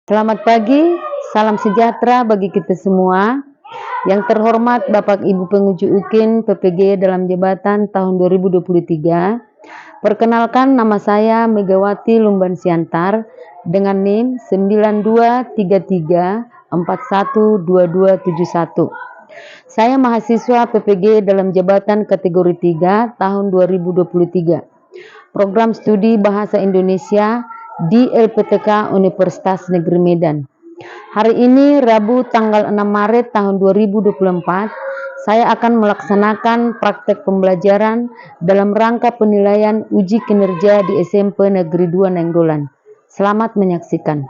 Selamat pagi, salam sejahtera bagi kita semua. Yang terhormat Bapak Ibu Penguji UKIN PPG dalam jabatan tahun 2023. Perkenalkan, nama saya Megawati Lumban Siantar dengan NIM 9233412271. Saya mahasiswa PPG dalam jabatan kategori 3 tahun 2023. Program studi Bahasa Indonesia di LPTK Universitas Negeri Medan. Hari ini Rabu tanggal 6 Maret tahun 2024, saya akan melaksanakan praktek pembelajaran dalam rangka penilaian uji kinerja di SMP Negeri 2 Nainggolan. Selamat menyaksikan.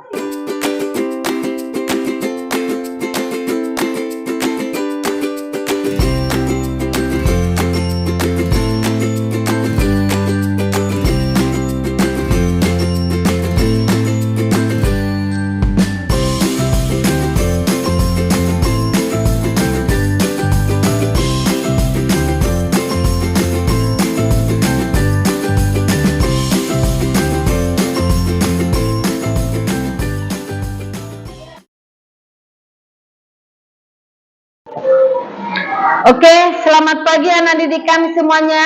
Oke, selamat pagi anak didik kami semuanya.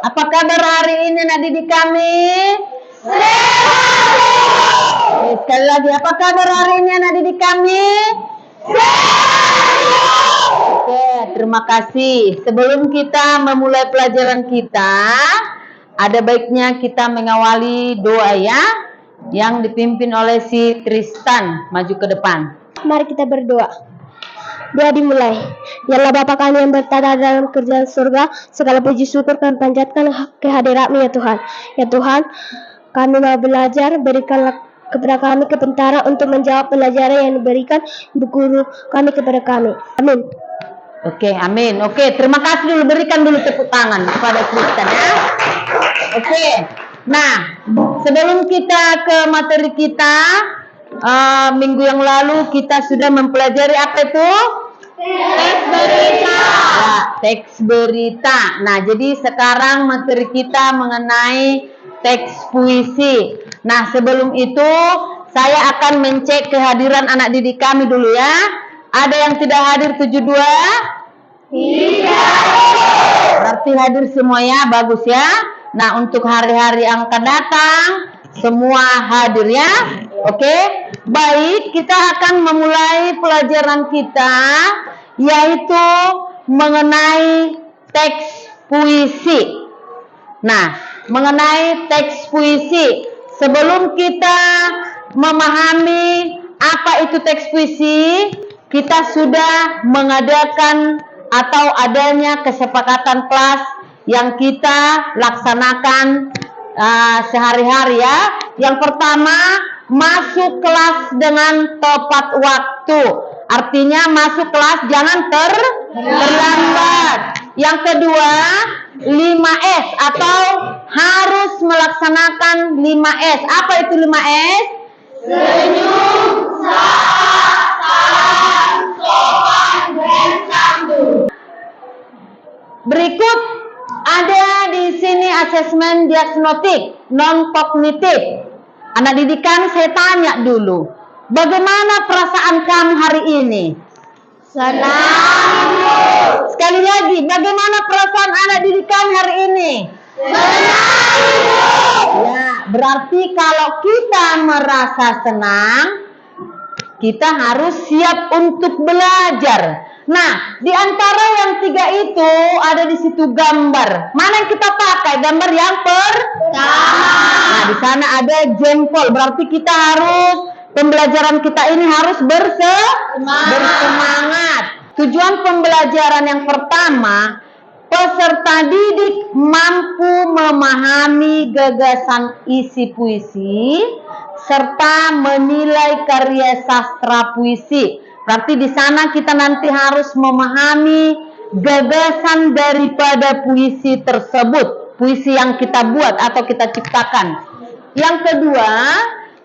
Apa kabar hari ini anak didik kami? Sehat. Sekali lagi, apa kabar hari ini anak didik kami? Sehat. Oke, terima kasih. Sebelum kita memulai pelajaran kita, ada baiknya kita mengawali doa ya, yang dipimpin oleh si Tristan. Maju ke depan. Mari kita berdoa. Doa dimulai. Ya Allah Bapa kami yang berada dalam kerajaan surga, segala puji syukur kami panjatkan kehadirat-Mu ya Tuhan. Ya Tuhan, kami mau belajar, berikanlah kepada kami kepintaran untuk menjawab pelajaran yang diberikan Ibu Guru kami kepada kami. Amin. Oke, amin. Oke, terima kasih dulu. Berikan dulu tepuk tangan kepada Kristen ya. Oke, nah sebelum kita ke materi kita, minggu yang lalu kita sudah mempelajari apa itu? Teks berita. Ya, teks berita. Nah, jadi sekarang materi kita mengenai teks puisi. Nah, sebelum itu saya akan mencek kehadiran anak didik kami dulu ya. Ada yang tidak hadir 72? Tidak. Berarti hadir semua ya, bagus ya. Nah, untuk hari-hari yang akan datang semua hadir ya. Oke, baik, kita akan memulai pelajaran kita, yaitu mengenai teks puisi. Nah, mengenai teks puisi, sebelum kita memahami apa itu teks puisi, kita sudah mengadakan atau adanya kesepakatan kelas yang kita laksanakan sehari-hari ya. Yang pertama, masuk kelas dengan tepat waktu. Artinya masuk kelas jangan terlambat. Yang kedua, 5S atau harus melaksanakan 5S. Apa itu 5S? Senyum, sabar, sopan, dan santun. Berikut ada di sini asesmen diagnostik non kognitif. Anak didik kami, saya tanya dulu, bagaimana perasaan kamu hari ini? Senang. Sekali lagi, bagaimana perasaan anak didik kami hari ini? Senang. Ya, berarti kalau kita merasa senang, kita harus siap untuk belajar. Nah, di antara yang tiga itu ada di situ gambar. Mana yang kita pakai? Gambar yang pertama. Nah, di sana ada jempol. Berarti kita harus, pembelajaran kita ini harus bersemangat. Tujuan pembelajaran yang pertama, peserta didik mampu memahami gagasan isi puisi serta menilai karya sastra puisi. Berarti di sana kita nanti harus memahami gagasan daripada puisi tersebut, puisi yang kita buat atau kita ciptakan. Yang kedua,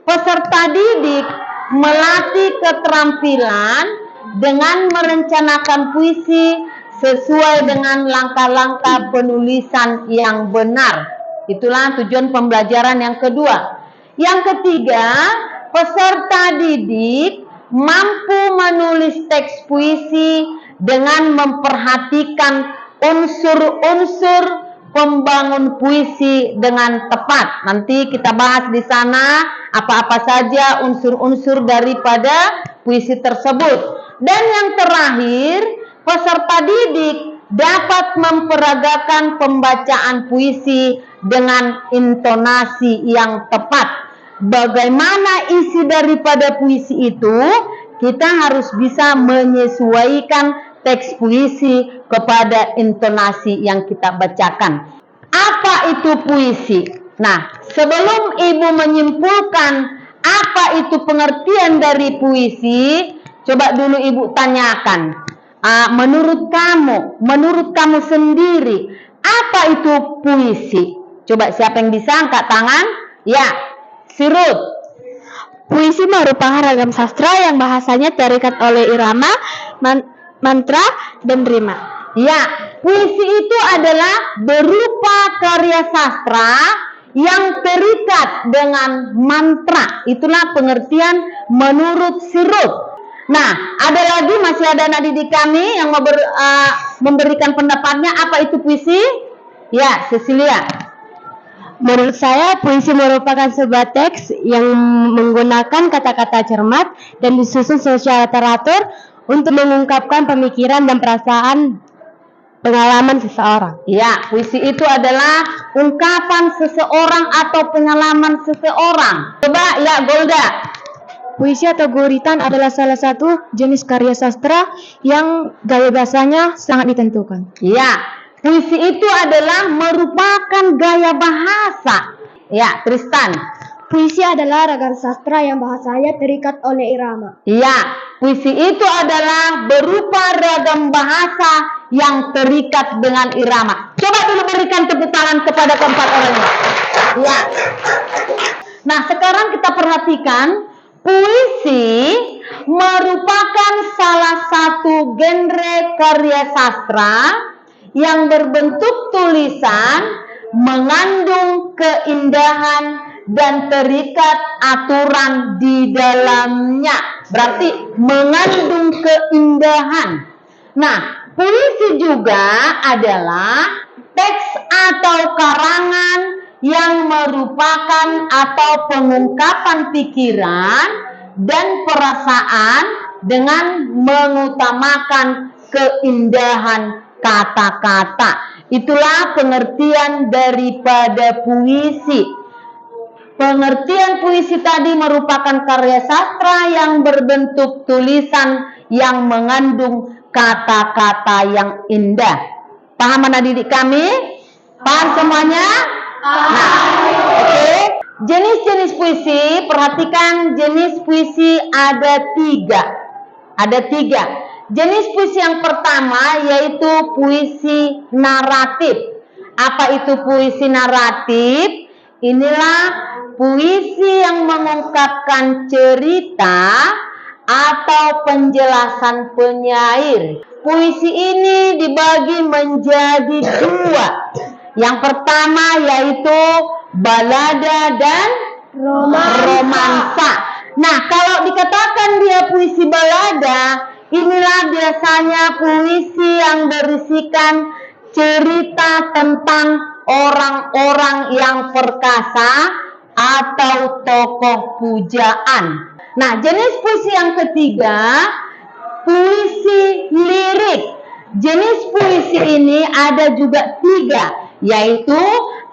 peserta didik melatih keterampilan dengan merencanakan puisi sesuai dengan langkah-langkah penulisan yang benar. Itulah tujuan pembelajaran yang kedua. Yang ketiga, peserta didik mampu menulis teks puisi dengan memperhatikan unsur-unsur pembangun puisi dengan tepat. Nanti kita bahas di sana apa-apa saja unsur-unsur daripada puisi tersebut. Dan yang terakhir, peserta didik dapat memperagakan pembacaan puisi dengan intonasi yang tepat. Bagaimana isi daripada puisi itu? Kita harus bisa menyesuaikan teks puisi kepada intonasi yang kita bacakan. Apa itu puisi? Nah, sebelum Ibu menyimpulkan apa itu pengertian dari puisi, coba dulu Ibu tanyakan. Menurut kamu sendiri, apa itu puisi? Coba siapa yang bisa angkat tangan? Ya, Sirut. Puisi merupakan ragam sastra yang bahasanya terikat oleh irama, mantra, dan rima. Ya, puisi itu adalah berupa karya sastra yang terikat dengan mantra. Itulah pengertian menurut Sirut. Nah, masih ada anak didik kami yang memberikan pendapatnya apa itu puisi? Ya, Cecilia. Menurut saya, puisi merupakan sebuah teks yang menggunakan kata-kata cermat dan disusun secara teratur untuk mengungkapkan pemikiran dan perasaan pengalaman seseorang. Ya, puisi itu adalah ungkapan seseorang atau pengalaman seseorang. Coba, ya Golda. Puisi atau guritan adalah salah satu jenis karya sastra yang gaya bahasanya sangat ditentukan. Ya, puisi itu adalah merupakan gaya bahasa. Ya, Tristan. Puisi adalah ragam sastra yang bahasanya terikat oleh irama. Ya, puisi itu adalah berupa ragam bahasa yang terikat dengan irama. Coba dulu berikan tepuk tangan kepada keempat orang ini. Ya. Nah, sekarang kita perhatikan. Puisi merupakan salah satu genre karya sastra yang berbentuk tulisan, mengandung keindahan dan terikat aturan di dalamnya. Berarti mengandung keindahan. Nah, puisi juga adalah teks atau karangan yang merupakan atau pengungkapan pikiran dan perasaan dengan mengutamakan keindahan kata-kata. Itulah pengertian daripada puisi. Pengertian puisi tadi merupakan karya sastra yang berbentuk tulisan yang mengandung kata-kata yang indah. Paham anak didik kami? Paham semuanya? Nah, oke. Jenis-jenis puisi, perhatikan jenis puisi ada tiga. Jenis puisi yang pertama yaitu puisi naratif. Apa itu puisi naratif? Inilah puisi yang mengungkapkan cerita atau penjelasan penyair. Puisi ini dibagi menjadi dua. Yang pertama yaitu balada dan romansa. Nah, kalau dikatakan dia puisi balada, inilah biasanya puisi yang berisikan cerita tentang orang-orang yang perkasa atau tokoh pujaan. Nah, jenis puisi yang ketiga, puisi lirik. Jenis puisi ini ada juga tiga, yaitu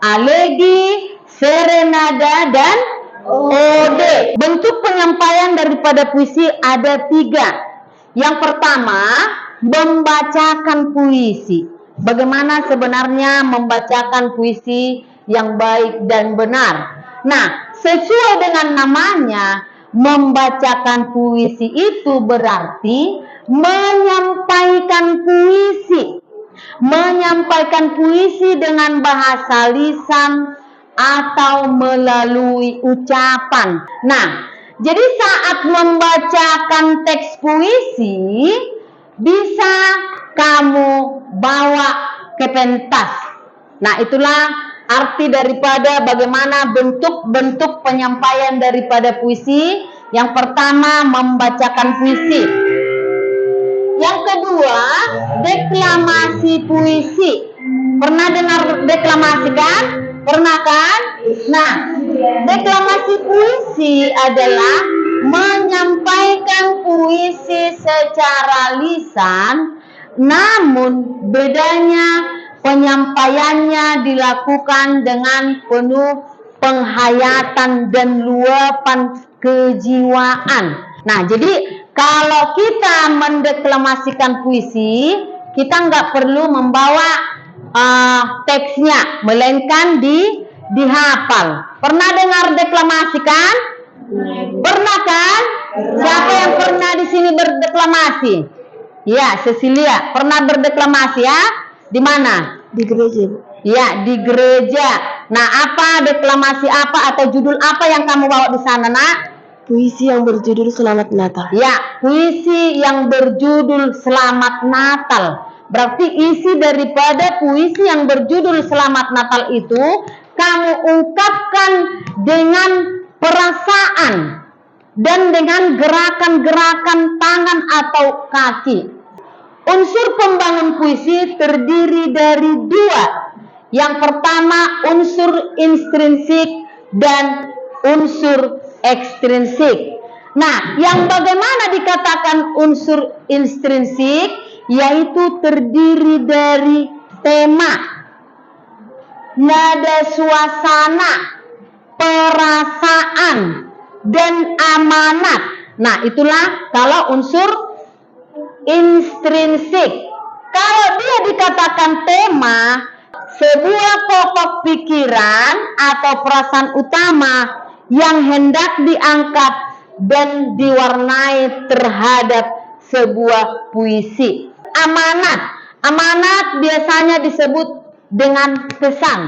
alegi, serenada, dan ode. Bentuk penyampaian daripada puisi ada tiga. Yang pertama, membacakan puisi. Bagaimana sebenarnya membacakan puisi yang baik dan benar? Nah, sesuai dengan namanya, membacakan puisi itu berarti menyampaikan puisi. Menyampaikan puisi dengan bahasa lisan atau melalui ucapan. Nah, jadi saat membacakan teks puisi, bisa kamu bawa ke pentas. Nah, itulah arti daripada bagaimana bentuk-bentuk penyampaian daripada puisi. Yang pertama, membacakan puisi. Yang kedua, deklamasi puisi. Pernah dengar deklamasi kan? Pernah kan? Nah, deklamasi puisi adalah menyampaikan puisi secara lisan, namun bedanya penyampaiannya dilakukan dengan penuh penghayatan dan luapan kejiwaan. Nah, jadi kalau kita mendeklamasikan puisi, kita nggak perlu membawa teksnya, melainkan dihafal. Pernah dengar deklamasi kan? Pernah kan? Siapa yang pernah di sini berdeklamasi? Ya, Cecilia pernah berdeklamasi ya? Di mana? Di gereja. Ya, di gereja. Nah, apa deklamasi apa atau judul apa yang kamu bawa di sana, Nak? Puisi yang berjudul Selamat Natal. Ya, puisi yang berjudul Selamat Natal. Berarti isi daripada puisi yang berjudul Selamat Natal itu kamu ungkapkan dengan perasaan dan dengan gerakan-gerakan tangan atau kaki. Unsur pembangun puisi terdiri dari dua. Yang pertama, unsur intrinsik dan unsur ekstrinsik. Nah, yang bagaimana dikatakan unsur intrinsik? Yaitu terdiri dari tema, nada suasana, perasaan, dan amanat. Nah, itulah kalau unsur intrinsik. Kalau dia dikatakan tema, sebuah pokok pikiran atau perasaan utama yang hendak diangkat dan diwarnai terhadap sebuah puisi. Amanat biasanya disebut dengan pesan.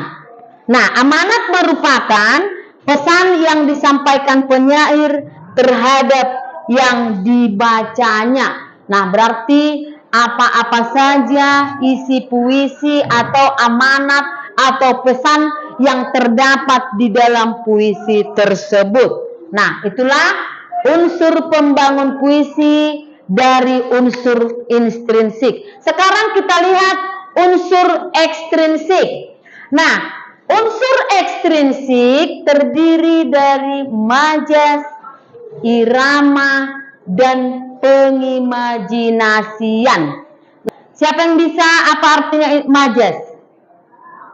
Nah, amanat merupakan pesan yang disampaikan penyair terhadap yang dibacanya. Nah, berarti apa-apa saja isi puisi atau amanat atau pesan yang terdapat di dalam puisi tersebut. Nah, itulah unsur pembangun puisi dari unsur intrinsik. Sekarang kita lihat unsur ekstrinsik. Nah, unsur ekstrinsik terdiri dari majas, irama, dan pengimajinasian. Siapa yang bisa apa artinya majas?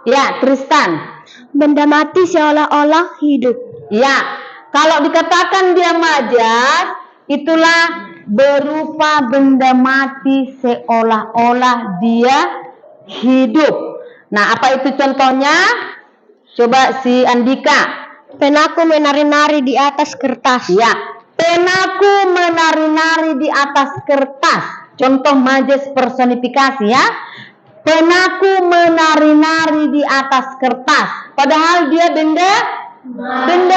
Ya, Tristan. Benda mati seolah-olah hidup. Ya, kalau dikatakan dia majas, itulah berupa benda mati seolah-olah dia hidup. Nah, apa itu contohnya? Coba si Andika. Penaku menari-nari di atas kertas. Ya, penaku menari-nari di atas kertas. Contoh majas personifikasi ya. Penaku menari-nari di atas kertas. Padahal dia benda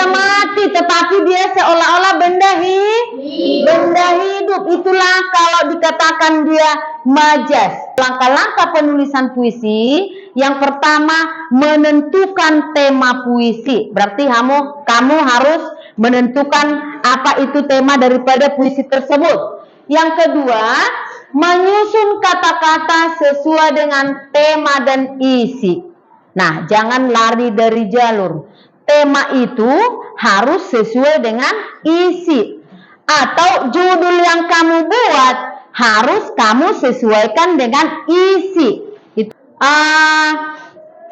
mati, tetapi dia seolah-olah benda hidup. Itulah kalau dikatakan dia majas. Langkah-langkah penulisan puisi. Yang pertama, menentukan tema puisi. Berarti kamu harus menentukan apa itu tema daripada puisi tersebut. Yang kedua, menyusun kata-kata sesuai dengan tema dan isi. Nah, jangan lari dari jalur. Tema itu harus sesuai dengan isi. Atau judul yang kamu buat harus kamu sesuaikan dengan isi.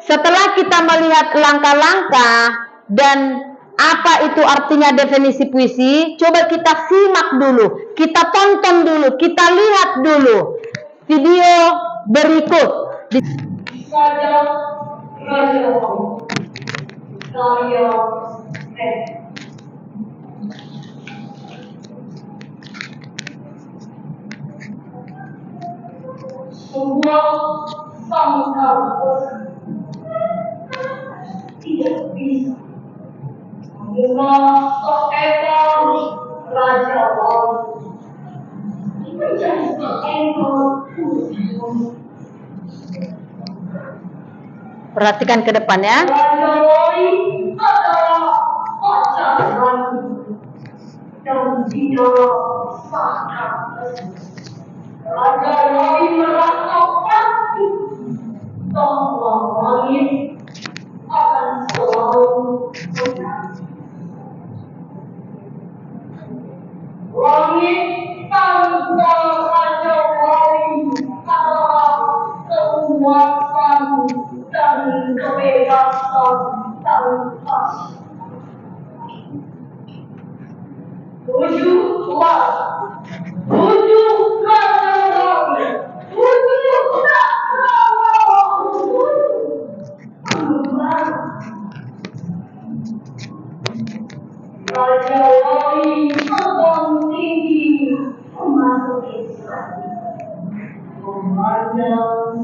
Setelah kita melihat langkah-langkah dan apa itu artinya definisi puisi, coba kita simak dulu, kita tonton dulu, kita lihat dulu video berikut. Sebuah sangkar tidak bisa mengenal seekor raja laut menjadi seekor kuda. Perhatikan ke depan ya. Raja Wali adalah pasangan yang tidak sahkan. Raja Wali merasa pasti bahwa langit akan selalu benar. Langit tanpa Raja Wali adalah kekuatan dan kebebasan tanpa. Wujudlah, wujud Raja Wali, wujud Raja Raja Wali terbang tinggi memasuki memandang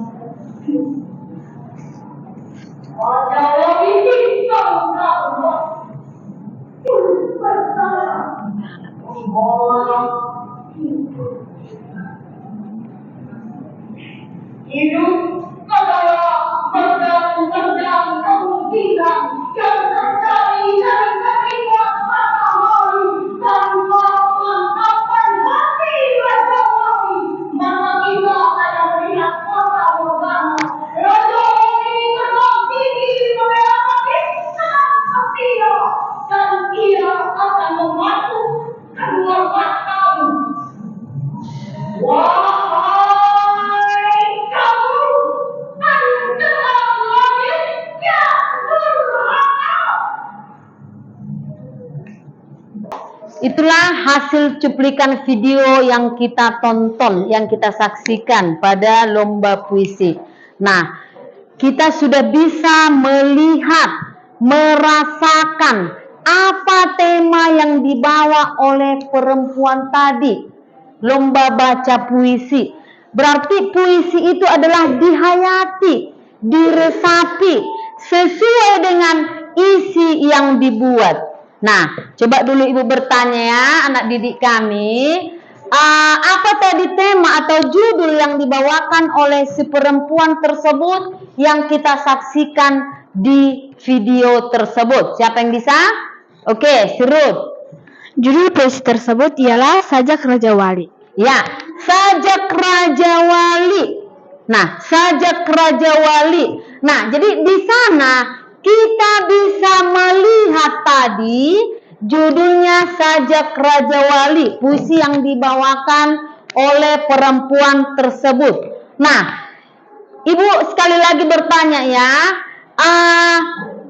Raja Wali bintang kamu bertanya membawa hidup adalah bergantung kemungkinan yang terjadi dari keringat matahari tanpa penetapan hati Raja Wali. Maka kita akan melihat kota morgana. Raja Wali terbang tinggi membela hati sangat setia dan ia akan mematuk kedua matamu. Wahai kamu, ancaman langit yang durhaka. Itulah hasil cuplikan video yang kita tonton, yang kita saksikan pada lomba puisi. Nah, kita sudah bisa melihat, merasakan apa tema yang dibawa oleh perempuan tadi. Lomba baca puisi. Berarti puisi itu adalah dihayati, diresapi, sesuai dengan isi yang dibuat. Nah, coba dulu Ibu bertanya ya, anak didik kami, apa tadi tema atau judul yang dibawakan oleh si perempuan tersebut yang kita saksikan di video tersebut? Siapa yang bisa? Oke, Sirut. Judul puisi tersebut ialah Sajak Raja Wali. Ya, Sajak Raja Wali. Nah, Sajak Raja Wali. Nah, jadi di sana kita bisa melihat tadi judulnya Sajak Raja Wali, puisi yang dibawakan oleh perempuan tersebut. Nah, Ibu sekali lagi bertanya ya,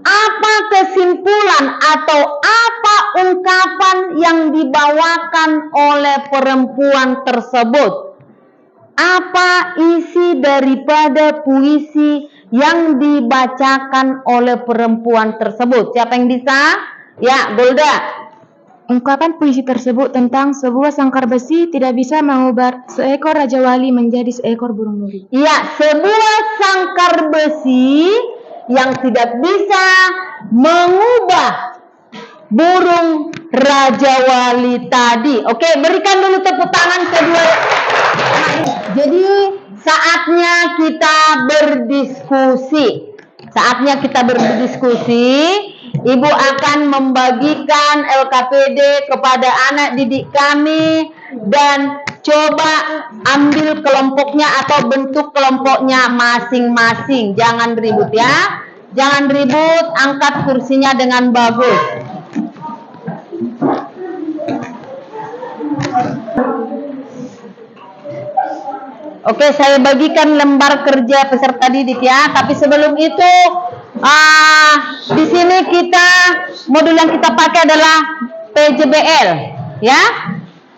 apa kesimpulan atau apa ungkapan yang dibawakan oleh perempuan tersebut? Apa isi daripada puisi yang dibacakan oleh perempuan tersebut? Siapa yang bisa? Ya, Golda. Ungkapan puisi tersebut tentang sebuah sangkar besi tidak bisa mengubah seekor Raja Wali menjadi seekor burung nuri. Ya, sebuah sangkar besi yang tidak bisa mengubah burung Raja Wali tadi. Oke, berikan dulu tepuk tangan kedua. Jadi saatnya kita berdiskusi. Saatnya kita berdiskusi. Ibu akan membagikan LKPD kepada anak didik kami dan coba ambil kelompoknya atau bentuk kelompoknya masing-masing. Jangan ribut ya. Jangan ribut, angkat kursinya dengan bagus. Oke, saya bagikan lembar kerja peserta didik ya. Tapi sebelum itu, di sini modul yang kita pakai adalah PJBL, ya.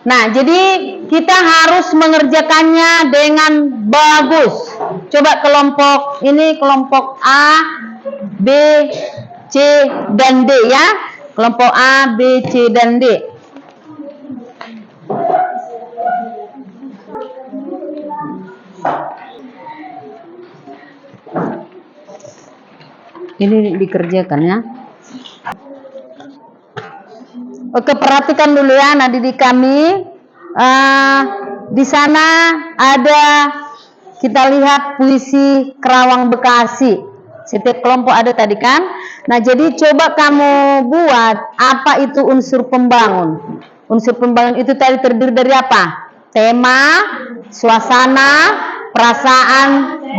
Nah, jadi kita harus mengerjakannya dengan bagus. Coba kelompok ini kelompok A, B, C, dan D ya. Kelompok A, B, C, dan D. Ini dikerjakan ya. Oke, perhatikan dulu ya anak didik kami. Di sana ada, kita lihat puisi Kerawang Bekasi. Setiap kelompok ada tadi kan. Nah, jadi coba kamu buat apa itu unsur pembangun. Unsur pembangun itu tadi terdiri dari apa? Tema, suasana, perasaan,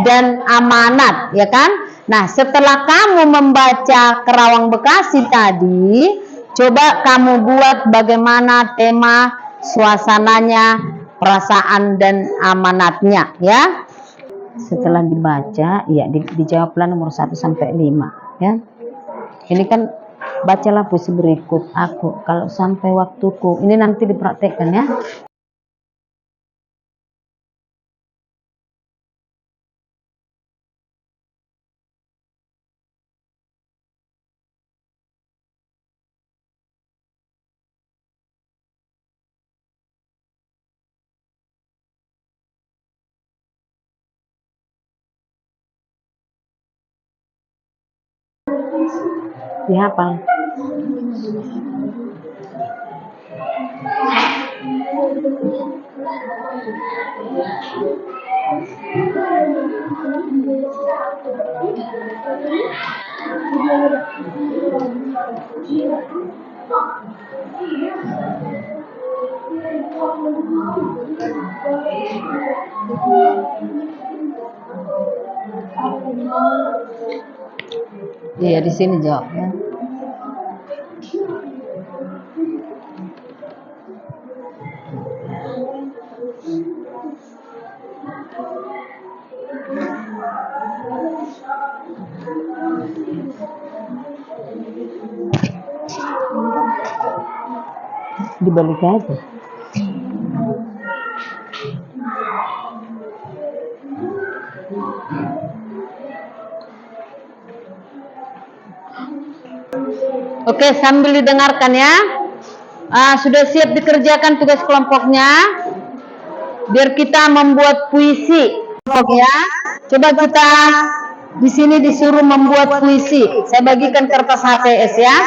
dan amanat, ya kan? Nah, setelah kamu membaca Kerawang Bekasi tadi, coba kamu buat bagaimana tema, suasananya, perasaan, dan amanatnya, ya. Setelah dibaca, ya dijawablah nomor 1 sampai 5, ya. Ini kan bacalah puisi berikut aku kalau sampai waktuku. Ini nanti dipraktekkan, ya. Dihafal. Iya, di sini jawabnya. Dibalik aja. Oke, sambil didengarkan ya. Sudah siap dikerjakan tugas kelompoknya? Biar kita membuat puisi kelompok ya. Coba kita di sini disuruh membuat puisi. Saya bagikan kertas HTS ya.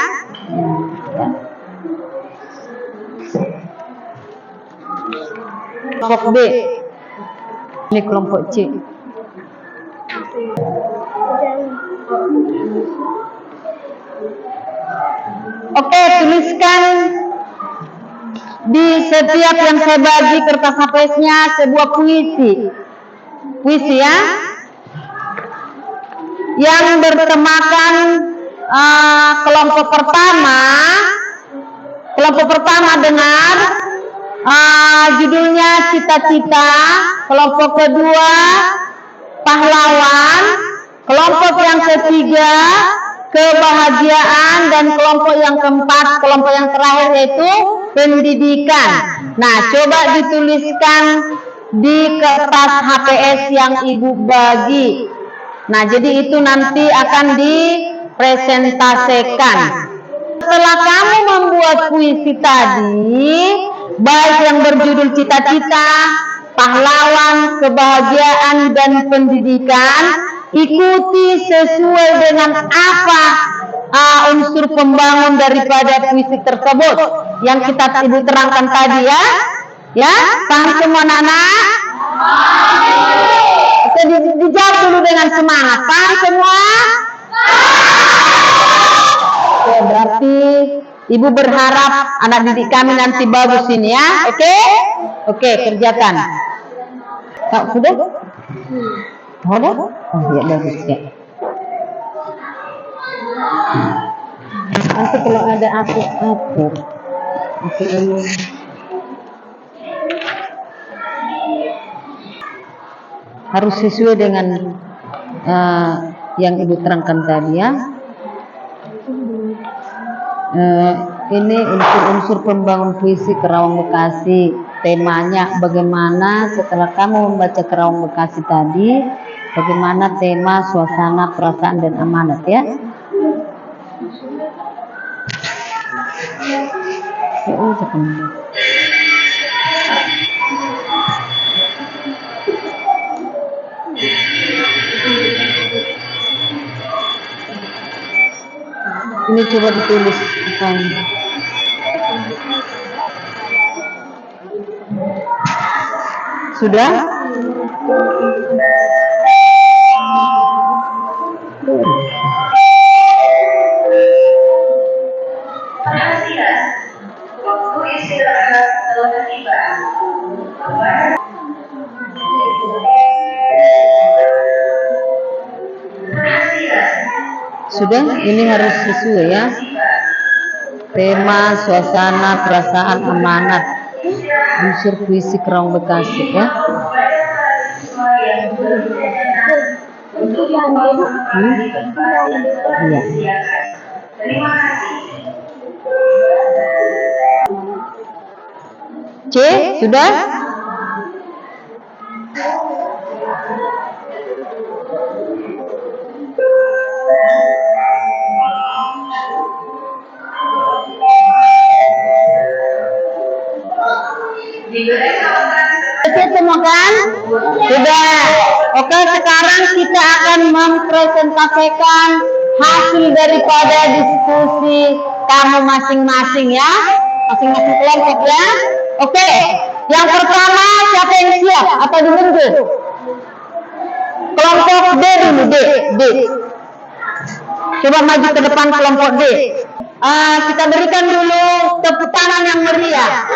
Kelompok B. Ini kelompok C. Oke, tuliskan di setiap yang saya bagi kertas HTS-nya sebuah puisi. Puisi ya. Yang bertemakan kelompok pertama. Kelompok pertama dengar judulnya cita-cita. Kelompok kedua pahlawan. Kelompok yang ketiga kebahagiaan, dan kelompok yang keempat, kelompok yang terakhir yaitu pendidikan. Nah, coba dituliskan di kertas HPS yang ibu bagi. Nah, jadi itu nanti akan dipresentasikan. Setelah kamu membuat puisi tadi, baik yang berjudul cita-cita, pahlawan, kebahagiaan, dan pendidikan, ikuti sesuai dengan apa unsur pembangun daripada puisi tersebut yang kita ibu terangkan tadi ya. Ya, paham semua anak-anak? Oke, dijawab dulu dengan semangat. Paham semua? Oke, berarti ibu berharap anak didik kami nanti bagus ini ya. Oke? Oke, kerjakan. Sudah? Ada? Oh ya, bagus ya. Nanti kalau ada aku atur. Oke, harus sesuai dengan yang ibu terangkan tadi ya. Ini unsur-unsur pembangun puisi Kerawang Bekasi. Temanya bagaimana setelah kamu membaca Kerawang Bekasi tadi, bagaimana tema, suasana, perasaan, dan amanat ya. Ini coba ditulis apa ini? Sudah? Perhatian, waktu istirahat telah tiba. Perhatian, Sudah, ini harus sesuai ya. Tema, suasana, perasaan, amanat. Unsur puisi Kerong Bekasi ya. Iya. Terima kasih. C, sudah? Oke, semua kan? Sudah. Oke, sekarang kita akan mempresentasikan hasil daripada diskusi kamu masing-masing ya. Masing-masing kelompok ya. Oke. Yang pertama siapa yang siap atau menunggu? Kelompok D dulu, D. Coba maju ke depan kelompok D. Kita berikan dulu tepuk tangan yang meriah.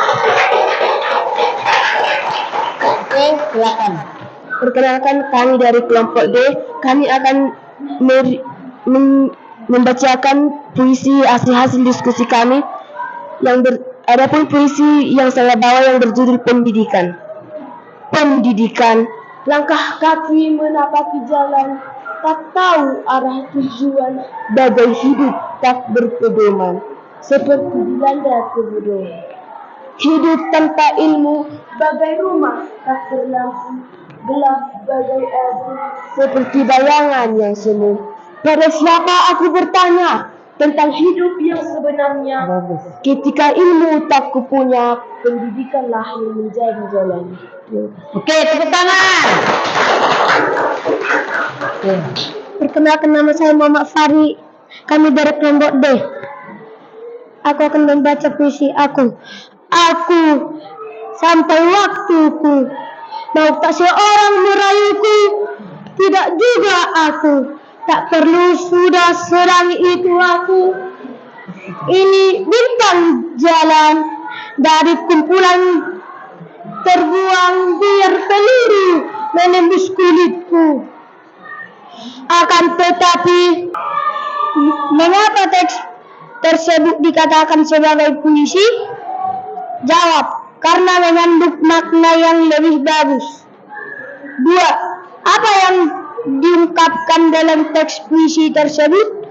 Oke, silakan. Perkenalkan, kami dari kelompok D. Kami akan membacakan puisi hasil diskusi kami. Adapun puisi yang saya bawa yang berjudul pendidikan. Pendidikan, langkah kaki menapaki jalan, tak tahu arah tujuan, bagai hidup tak berpedoman, seperti dilanda kebodohan. Hidup tanpa ilmu, bagai rumah tak berlampu, gelap bagai abu, seperti bayangan yang semu. Pada siapa aku bertanya tentang hidup yang sebenarnya? Bagus. Ketika ilmu tak kupunya, pendidikanlah yang menjadi jalan. Oke, tepuk tangan. Oke. Perkenalkan, nama saya Muhammad Fari. Kami dari kelompok D. Aku akan membaca puisi aku. Aku sampai waktuku, mau tak seorang merayuku, tidak juga aku, tak perlu sudah serang itu aku. Ini bintang jalan dari kumpulan terbuang, biar peluru menembus kulitku. Akan tetapi, mengapa teks tersebut dikatakan sebagai puisi? Jawab, karena mengandung makna yang lebih bagus. 2. Apa yang diungkapkan dalam teks puisi tersebut?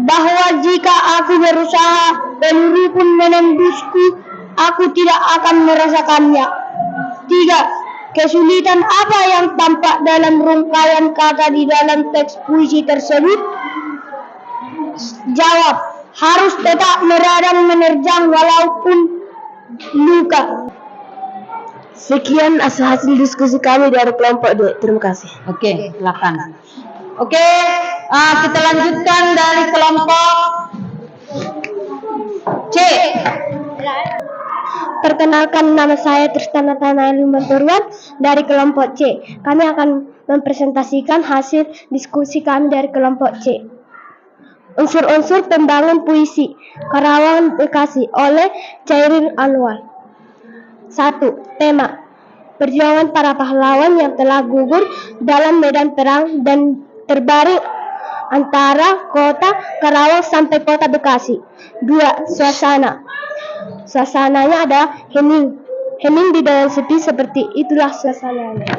Bahwa jika aku berusaha, peluru pun menembusku, aku tidak akan merasakannya. 3. Kesulitan apa yang tampak dalam rangkaian kata di dalam teks puisi tersebut? Jawab, harus tetap meradang menerjang walaupun luka. Sekian hasil diskusi kami dari kelompok D. Terima kasih. Oke, silakan. Oke, kita lanjutkan dari kelompok C. Perkenalkan, nama saya Tristan Nathanael Lumanturwan dari kelompok C. Kami akan mempresentasikan hasil diskusi kami dari kelompok C. Unsur-unsur pembangun puisi Karawang Bekasi oleh Chairin Anwar. 1. Tema: perjuangan para pahlawan yang telah gugur dalam medan perang dan terbaring antara kota Karawang sampai kota Bekasi. 2. Suasana. Suasananya adalah hening. Hening di dalam sepi, seperti itulah suasananya.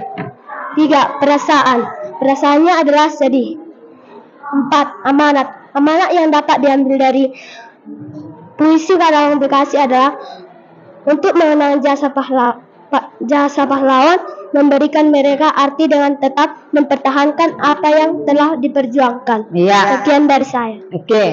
3. Perasaan. Perasaannya adalah sedih. 4. Amanat. Amanat yang dapat diambil dari puisi Karawang Bekasi adalah untuk mengenang jasa pahlawan, memberikan mereka arti dengan tetap mempertahankan apa yang telah diperjuangkan. Iya. Sekian dari saya. Oke.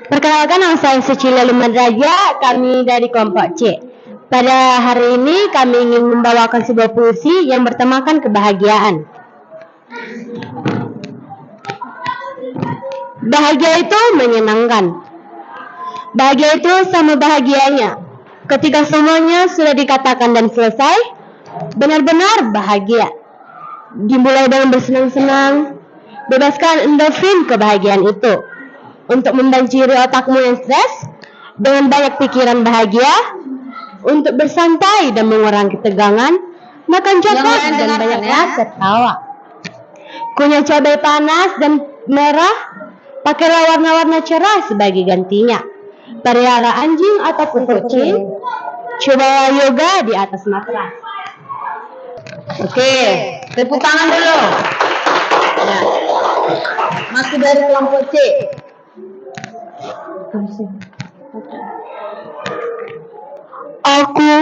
Perkenalkan, nama saya Sucila Lumandraja, kami dari kelompok C. Pada hari ini kami ingin membawakan sebuah puisi yang bertemakan kebahagiaan. Bahagia itu menyenangkan. Bahagia itu sama bahagianya. Ketika semuanya sudah dikatakan dan selesai, benar-benar bahagia. Dimulai dengan bersenang-senang, bebaskan endorfin kebahagiaan itu untuk membanjiri otakmu yang stres dengan banyak pikiran bahagia, untuk bersantai dan mengurangi ketegangan, makan coklat dan banyaklah tertawa. Kunyah cabai panas dan merah, pakailah warna-warna cerah sebagai gantinya. Pelihara anjing ataupun kucing, coba yoga di atas matras. Oke, tepuk tangan dulu. Ya. Masih dari kelompok C. Aku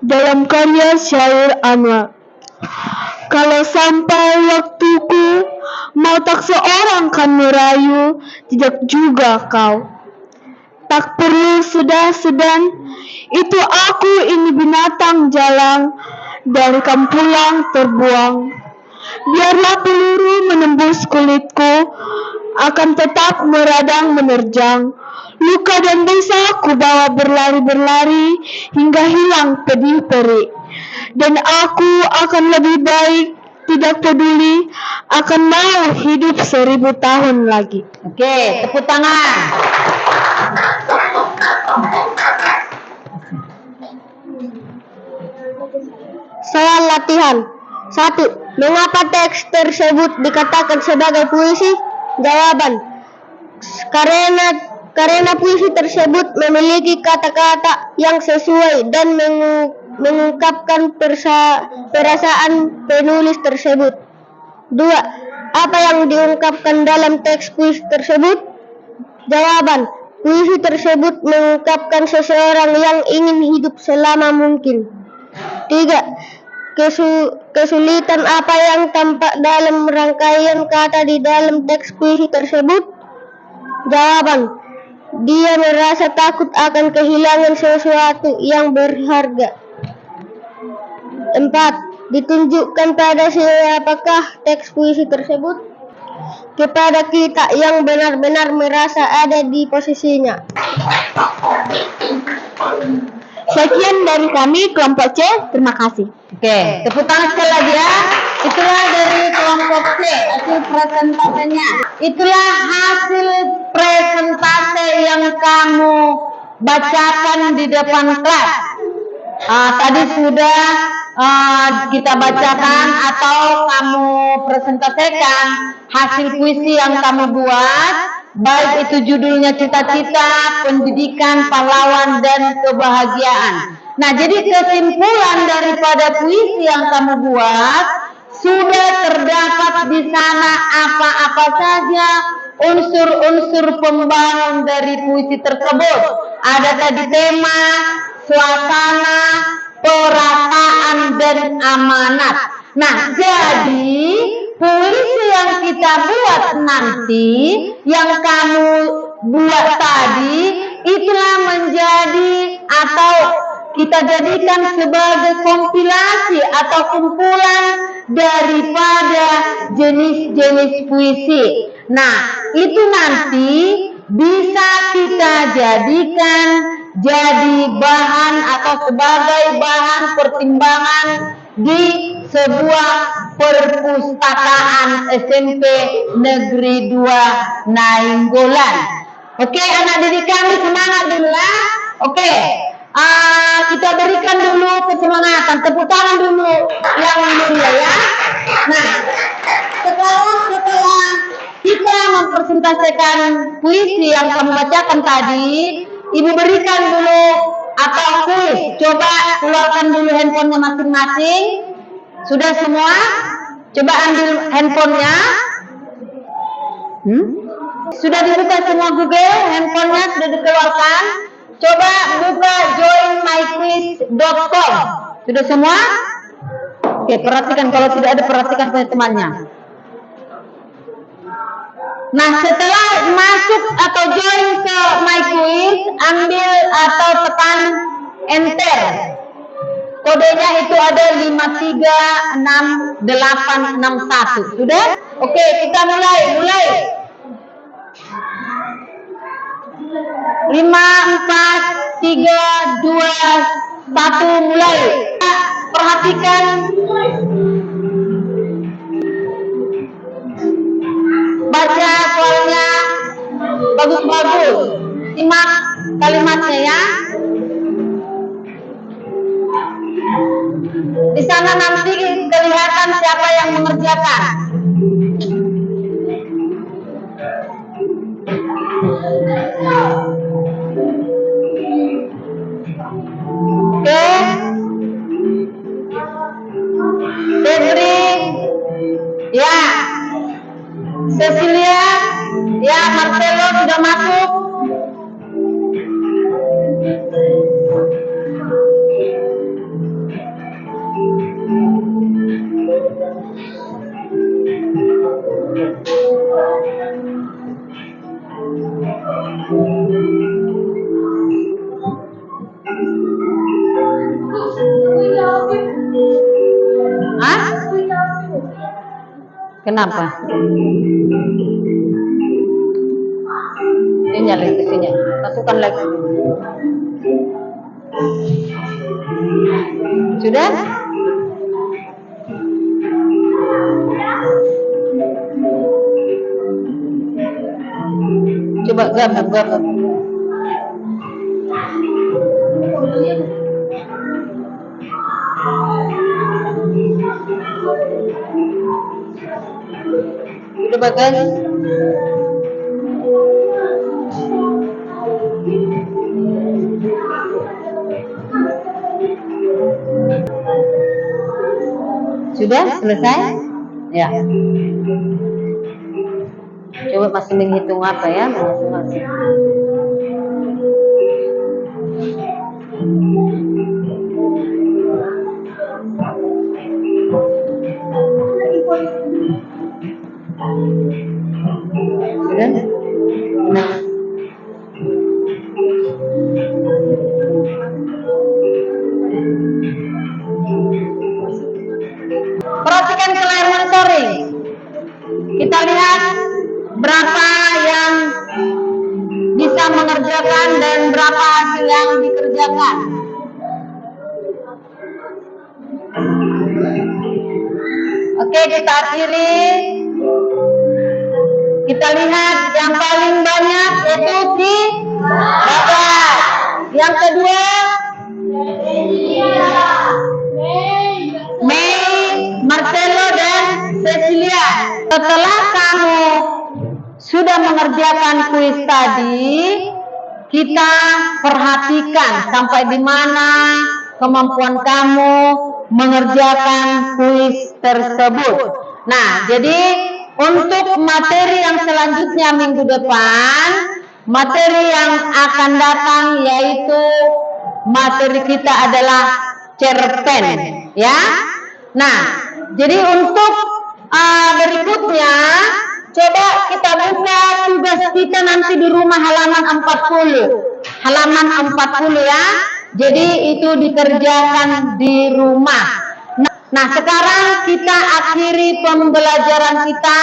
dalam karya syair Anwar. Kalau sampai waktuku, mau tak seorang kan merayu, tidak juga kau. Tak perlu sudah sedan, itu aku ini binatang jalang, dari kampulang terbuang. Biarlah peluru menembus kulitku, akan tetap meradang menerjang. Luka dan bisa ku bawa berlari-berlari hingga hilang pedih perih. Dan aku akan lebih baik, tidak peduli, akan mau hidup 1000 tahun lagi. Oke, tepuk tangan. Soal latihan. 1. Mengapa teks tersebut dikatakan sebagai puisi? Jawaban. Karena puisi tersebut memiliki kata-kata yang sesuai dan mengungkapkan perasaan penulis tersebut. 2. Apa yang diungkapkan dalam teks puisi tersebut? Jawaban. Puisi tersebut mengungkapkan seseorang yang ingin hidup selama mungkin. 3. Kesulitan apa yang tampak dalam rangkaian kata di dalam teks puisi tersebut? Jawaban. Dia merasa takut akan kehilangan sesuatu yang berharga. 4. Ditunjukkan pada siapakah teks puisi tersebut? Kepada kita yang benar-benar merasa ada di posisinya. Sekian dari kami kelompok C, terima kasih. Oke, tepuk tangan sekali lagi ya. Itulah dari kelompok C, hasil presentasenya. Itulah hasil presentase yang kamu bacakan di depan kelas. Tadi sudah kita bacakan atau kamu presentasikan hasil puisi yang kamu buat, baik itu judulnya cita-cita, pendidikan, pahlawan, dan kebahagiaan. Nah, jadi kesimpulan daripada puisi yang kamu buat sudah terdapat di sana apa-apa saja unsur-unsur pembangun dari puisi tersebut. Ada tadi tema, suasana, perataan, dan amanat. Nah, jadi puisi yang kita buat nanti, yang kamu buat tadi, itulah menjadi atau kita jadikan sebagai kompilasi atau kumpulan daripada jenis-jenis puisi. Nah, itu nanti bisa kita jadikan jadi bahan atau sebagai bahan pertimbangan di sebuah perpustakaan SMP Negeri 2 Nainggolan. Oke, anak didik kami semangat dulu ya. Oke, kita berikan dulu kesemangatan, tepuk tangan dulu yang mulia ya. Nah, setelah kita mempresentasikan puisi yang kamu bacakan tadi, Ibu berikan dulu atau kuis. Coba keluarkan dulu handphonenya masing-masing. Sudah semua? Coba ambil handphonenya. Sudah dibuka semua Google, handphonenya sudah dikeluarkan. Coba buka joinmyquiz.com. Sudah semua? Oke, perhatikan, kalau tidak ada perhatikan pada temannya. Nah, setelah masuk atau join ke My Quiz, ambil atau tekan enter. Kodenya itu ada 536861. Sudah? Oke, kita mulai. 5, 4, 3, 2, 1, mulai. perhatikan baca soalnya bagus-bagus. Simak kalimatnya ya. Di sana nanti kelihatan siapa yang mengerjakan. Oke. Febri, ya. Cecilia, ya. Marcelo sudah masuk. Hah? Kenapa? Ini nyalain kesini. Masukkan lagi. Sudah? Coba gabung. Udah bagus. Sudah selesai? Ya. Coba masih menghitung apa ya? Masing-masing. Sudah? Nah. Perhatikan ke layar monitoring. Kita lihat berapa yang bisa mengerjakan dan berapa hasil yang dikerjakan. Oke, kita akhiri. Kita lihat yang paling banyak yaitu si Bagas. Yang kedua Mei, Marcelo dan Cecilia. Setelah kamu sudah mengerjakan kuis tadi, kita perhatikan sampai di mana kemampuan kamu mengerjakan kuis tersebut. Nah, jadi untuk materi yang selanjutnya minggu depan, materi yang akan datang yaitu materi kita adalah cerpen, ya. Nah, jadi untuk berikutnya coba kita buka tugas kita nanti di rumah halaman 40. Halaman 40 ya. Jadi itu dikerjakan di rumah. Nah, sekarang kita akhiri pembelajaran kita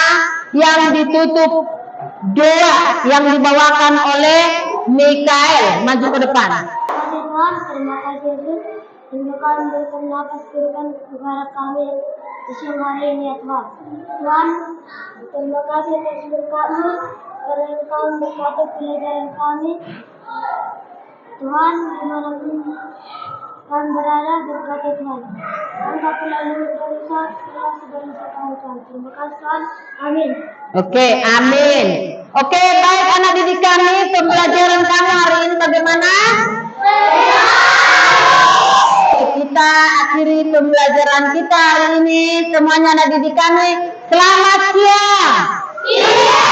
yang ditutup doa yang dibawakan oleh Mikael. Maju ke depan. Tuhan, terima kasih Yesus. Terima kasih berikan nafas Tuhan kepada kami di siang hari ini ya Tuhan. Tuhan, terima kasih atas berkat-Mu karena Engkau memberkati pelajaran kami. Tuhan, dimanapun kami berada, berkati Tuhan. Engkau selalu berusaha setelah segala sesuatu Tuhan. Terima kasih Tuhan. Amin. Oke, amin. Oke, baik anak didik kami, pembelajaran kamu hari ini bagaimana? Kita akhiri pembelajaran kita hari ini. Semuanya anak didik kami, selamat siang.